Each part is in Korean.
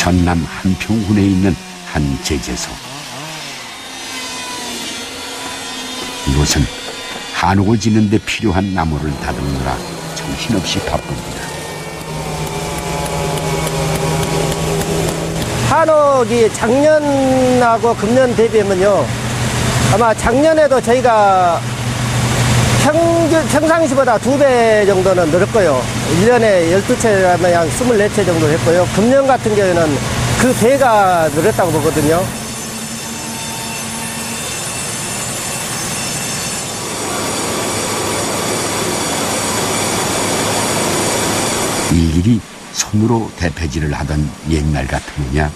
전남 한평군에 있는 한 제재소. 이곳은 한옥을 짓는 데 필요한 나무를 다듬느라 정신없이 바쁩니다. 한옥이 작년하고 금년 대비하면요, 아마 작년에도 저희가 평상시보다 2배 정도는 늘었고요. 1년에 12채라면 한 24채 정도 했고요. 금년 같은 경우에는 그 배가 늘었다고 보거든요. 일일이 손으로 대패질을 하던 옛날 같으느냐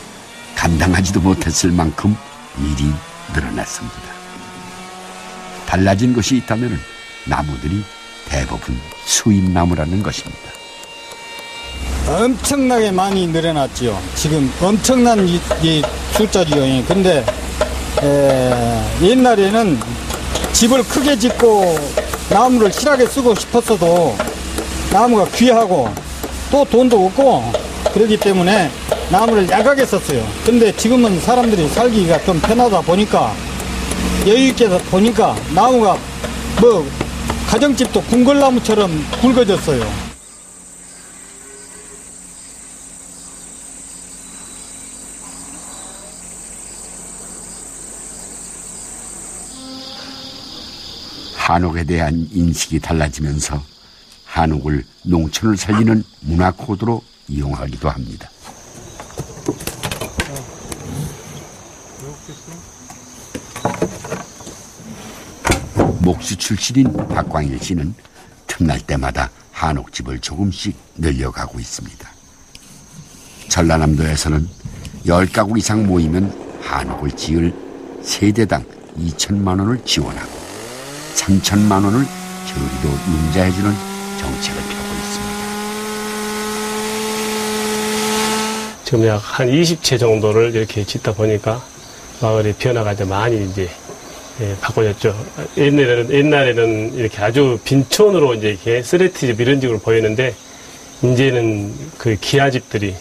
감당하지도 못했을 만큼 일이 늘어났습니다. 달라진 것이 있다면 나무들이 대부분 수입나무라는 것입니다. 엄청나게 많이 늘어났지요. 지금 엄청난 이 숫자지요. 근데 옛날에는 집을 크게 짓고 나무를 실하게 쓰고 싶었어도 나무가 귀하고 또 돈도 없고 그러기 때문에 나무를 약하게 썼어요. 근데 지금은 사람들이 살기가 좀 편하다 보니까 여유있게 보니까 나무가 뭐 가정집도 궁궐나무처럼 굵어졌어요. 한옥에 대한 인식이 달라지면서 한옥을 농촌을 살리는 문화 코드로 이용하기도 합니다. 목수 출신인 박광일 씨는 틈날 때마다 한옥집을 조금씩 늘려가고 있습니다. 전라남도에서는 10가구 이상 모이면 한옥을 지을 세대당 2천만 원을 지원하고 3천만 원을 저리로 융자해주는 정책을 펴고 있습니다. 지금 약 한 20채 정도를 이렇게 짓다 보니까 마을의 변화가 이제 많이 이제 바꿔졌죠. 옛날에는 이렇게 아주 빈촌으로 이제 이렇게 쓰레기집 이런 식으로 보이는데 이제는 그 기아집들이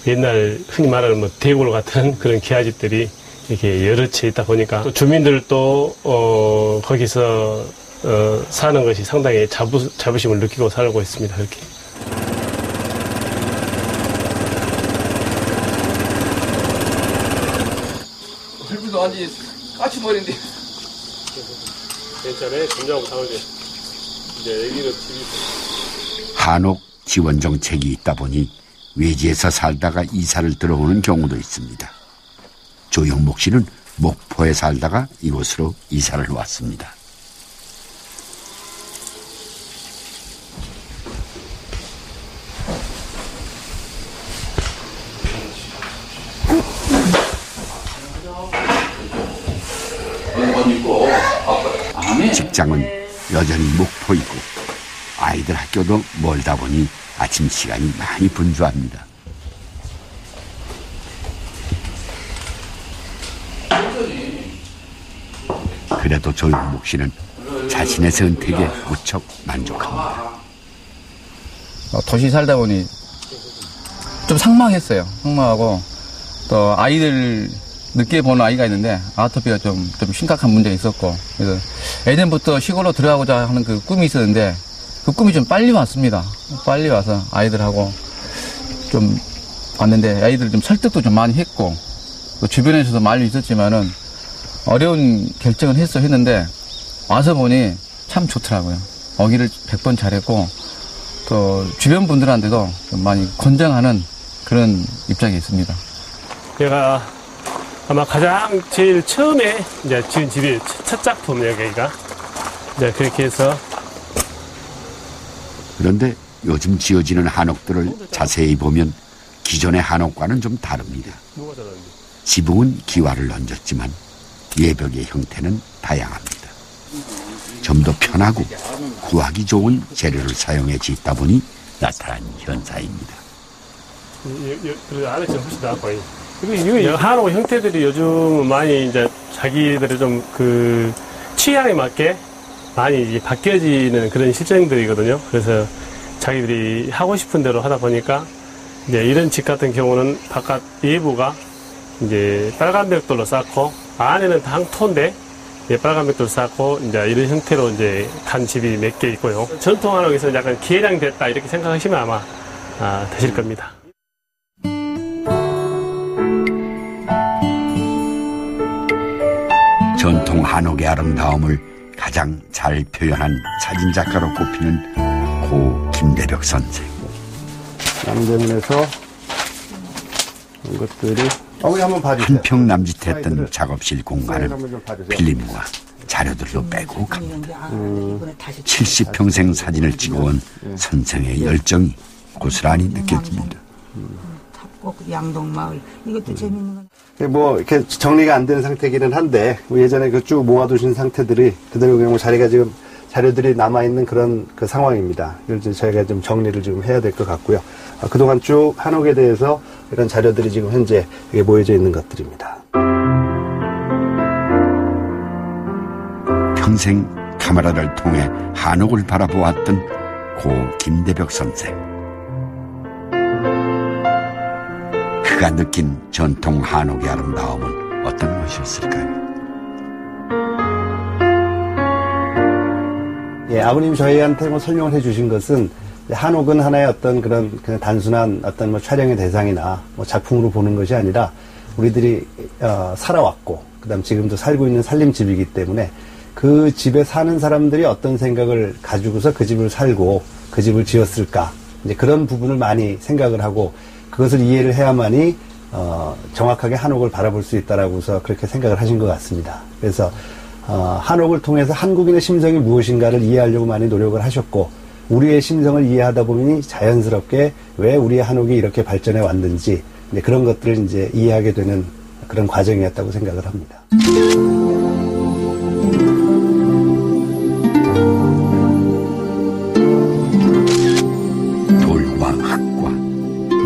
옛날 흔히 말하는 뭐 대골 같은 그런 기아집들이 이렇게 여러 채 있다 보니까 또 주민들도 거기서 사는 것이 상당히 자부심을 느끼고 살고 있습니다. 그렇게. 흙도 완전히 까치버린데. 괜찮아요. 점점하고 사오죠. 이제 여기는 집이. 한옥 지원 정책이 있다 보니 외지에서 살다가 이사를 들어오는 경우도 있습니다. 조영목 씨는 목포에 살다가 이곳으로 이사를 왔습니다. 직장은 여전히 목포이고 아이들 학교도 멀다 보니 아침 시간이 많이 분주합니다. 그래도 조영목 씨는 자신의 선택에 무척 만족합니다. 도시 살다 보니 좀 상망했어요. 상망하고 또 아이들 늦게 보는 아이가 있는데 아토피가 좀 심각한 문제가 있었고 그래서 예전부터 시골로 들어가고자 하는 그 꿈이 있었는데 그 꿈이 좀 빨리 왔습니다. 빨리 와서 아이들하고 좀 왔는데 아이들 좀 설득도 좀 많이 했고 또 주변에서도 말이 있었지만은 어려운 결정을 했는데 와서 보니 참 좋더라고요. 오기를 100번 잘했고 또 주변 분들한테도 좀 많이 권장하는 그런 입장이 있습니다. 제가 아마 가장 제일 처음에 이제 지은 집이 첫 작품 여기가 이제 그렇게 해서. 그런데 요즘 지어지는 한옥들을 자세히 보면 기존의 한옥과는 좀 다릅니다. 지붕은 기와를 얹었지만 예벽의 형태는 다양합니다. 좀 더 편하고 구하기 좋은 재료를 사용해 짓다 보니 나타난 현상입니다. 안에 좀 훨씬 나아요. 그리고 한옥 형태들이 요즘 많이 이제 자기들의 좀 그 취향에 맞게 많이 이제 바뀌어지는 그런 실정들이거든요. 그래서 자기들이 하고 싶은 대로 하다 보니까 이제 이런 집 같은 경우는 바깥 외부가 이제 빨간 벽돌로 쌓고 안에는 당토인데 빨간 벽돌 쌓고 이제 이런 형태로 이제 간 집이 몇 개 있고요. 전통 한옥에서 약간 개량됐다 이렇게 생각하시면 아마 되실 겁니다. 전통 한옥의 아름다움을 가장 잘 표현한 사진작가로 꼽히는 고 김대벽 선생. 남대문에서 온 것들이 어머니 한번 봐주세요. 한평 남짓했던 작업실 공간을 필름과 자료들로 빼고 갑니다. 70평생 사진을 찍어온 선생의 열정이 고스란히 느껴집니다. 양동마을 이것도 재밌는 건. 뭐 이렇게 정리가 안 되는 상태이기는 한데 예전에 그 쭉 모아두신 상태들이 그대로 그냥 뭐 자리가 지금 자료들이 남아 있는 그런 그 상황입니다. 이걸 이제 저희가 좀 정리를 좀 해야 될 것 같고요. 그동안 쭉 한옥에 대해서 이런 자료들이 지금 현재 모여져 있는 것들입니다. 평생 카메라를 통해 한옥을 바라보았던 고 김대벽 선생. 그가 느낀 전통 한옥의 아름다움은 어떤 것이었을까요? 예, 아버님이 저희한테 뭐 설명을 해주신 것은 한옥은 하나의 어떤 그런 단순한 어떤 뭐 촬영의 대상이나 뭐 작품으로 보는 것이 아니라 우리들이 살아왔고 그다음 지금도 살고 있는 살림집이기 때문에 그 집에 사는 사람들이 어떤 생각을 가지고서 그 집을 살고 그 집을 지었을까 이제 그런 부분을 많이 생각을 하고 그것을 이해를 해야만이 정확하게 한옥을 바라볼 수 있다라고서 그렇게 생각을 하신 것 같습니다. 그래서 한옥을 통해서 한국인의 심성이 무엇인가를 이해하려고 많이 노력을 하셨고 우리의 심성을 이해하다 보니 자연스럽게 왜 우리의 한옥이 이렇게 발전해 왔는지 그런 것들을 이제 이해하게 되는 그런 과정이었다고 생각을 합니다. 돌과 흙과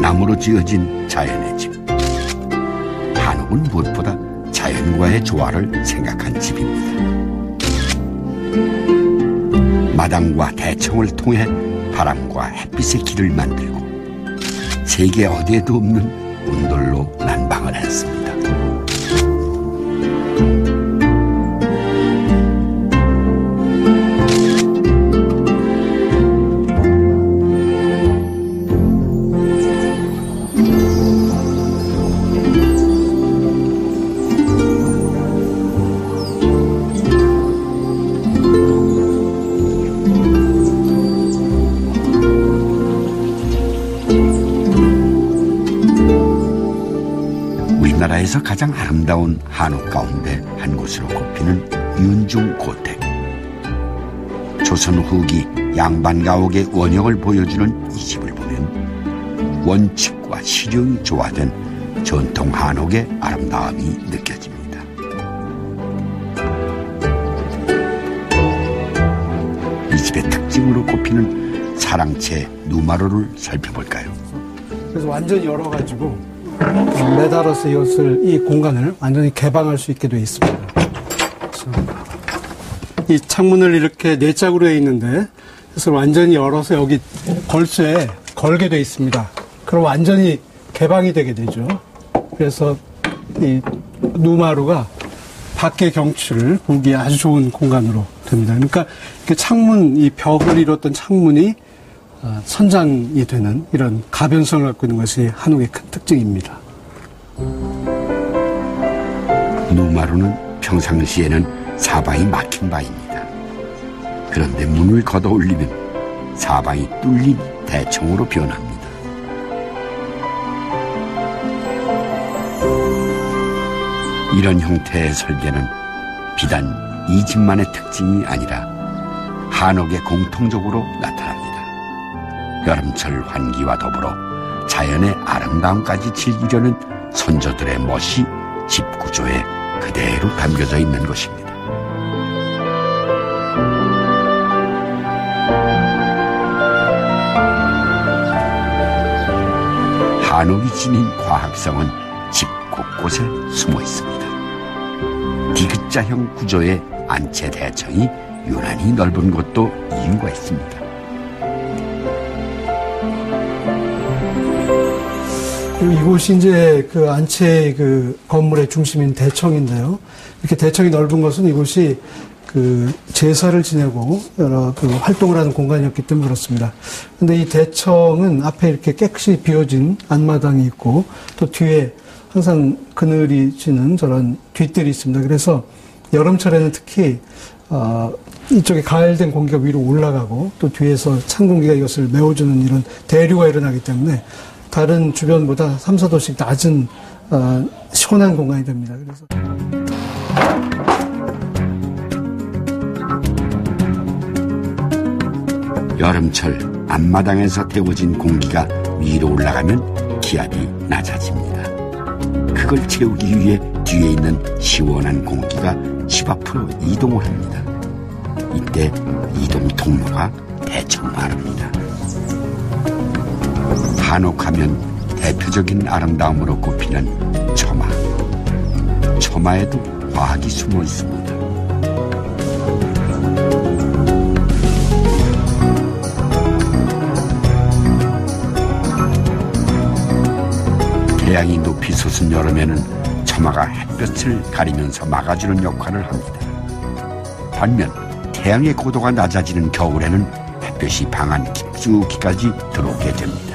나무로 지어진 자연의 집. 한옥은 무엇보다 자연과의 조화를 생각한 집입니다. 마당과 대청을 통해 바람과 햇빛의 길을 만들고 세계 어디에도 없는 온돌로 난방을 했습니다. 우리나라에서 가장 아름다운 한옥 가운데 한 곳으로 꼽히는 윤중고택. 조선 후기 양반가옥의 원형을 보여주는 이 집을 보면 원칙과 실용이 조화된 전통 한옥의 아름다움이 느껴집니다. 이 집의 특징으로 꼽히는 사랑채 누마루를 살펴볼까요? 그래서 완전히 열어가지고 매달아서 이 공간을 완전히 개방할 수 있게 되어 있습니다. 이 창문을 이렇게 네 짝으로 되어 있는데 그래서 완전히 열어서 여기 걸쇠에 걸게 되어 있습니다. 그럼 완전히 개방이 되게 되죠. 그래서 이 누마루가 밖의 경치를 보기에 아주 좋은 공간으로 됩니다. 그러니까 이렇게 창문, 이 벽을 이뤘던 창문이 선장이 되는 이런 가변성을 갖고 있는 것이 한옥의 큰 특징입니다. 누마루는 평상시에는 사방이 막힌 바입니다. 그런데 문을 걷어 올리면 사방이 뚫린 대청으로 변합니다. 이런 형태의 설계는 비단 이 집만의 특징이 아니라 한옥에 공통적으로 나타납니다. 여름철 환기와 더불어 자연의 아름다움까지 즐기려는 선조들의 멋이 집 구조에 그대로 담겨져 있는 것입니다. 한옥이 지닌 과학성은 집 곳곳에 숨어 있습니다. 디귿자형 구조의 안채 대청이 유난히 넓은 것도 이유가 있습니다. 그리고 이곳이 이제 그 안채 그 건물의 중심인 대청인데요. 이렇게 대청이 넓은 것은 이곳이 그 제사를 지내고 여러 그 활동을 하는 공간이었기 때문에 그렇습니다. 근데 이 대청은 앞에 이렇게 깨끗이 비워진 안마당이 있고 또 뒤에 항상 그늘이 지는 저런 뒷들이 있습니다. 그래서 여름철에는 특히 이쪽에 가열된 공기가 위로 올라가고 또 뒤에서 찬 공기가 이것을 메워주는 이런 대류가 일어나기 때문에 다른 주변보다 3, 4도씩 낮은 시원한 공간이 됩니다. 그래서 여름철 앞마당에서 데워진 공기가 위로 올라가면 기압이 낮아집니다. 그걸 채우기 위해 뒤에 있는 시원한 공기가 집 앞으로 이동을 합니다. 이때 이동 통로가 대청마루입니다. 한옥하면 대표적인 아름다움으로 꼽히는 처마. 처마에도 과학이 숨어 있습니다. 태양이 높이 솟은 여름에는 처마가 햇볕을 가리면서 막아주는 역할을 합니다. 반면 태양의 고도가 낮아지는 겨울에는 햇볕이 방 안 깊숙이까지 들어오게 됩니다.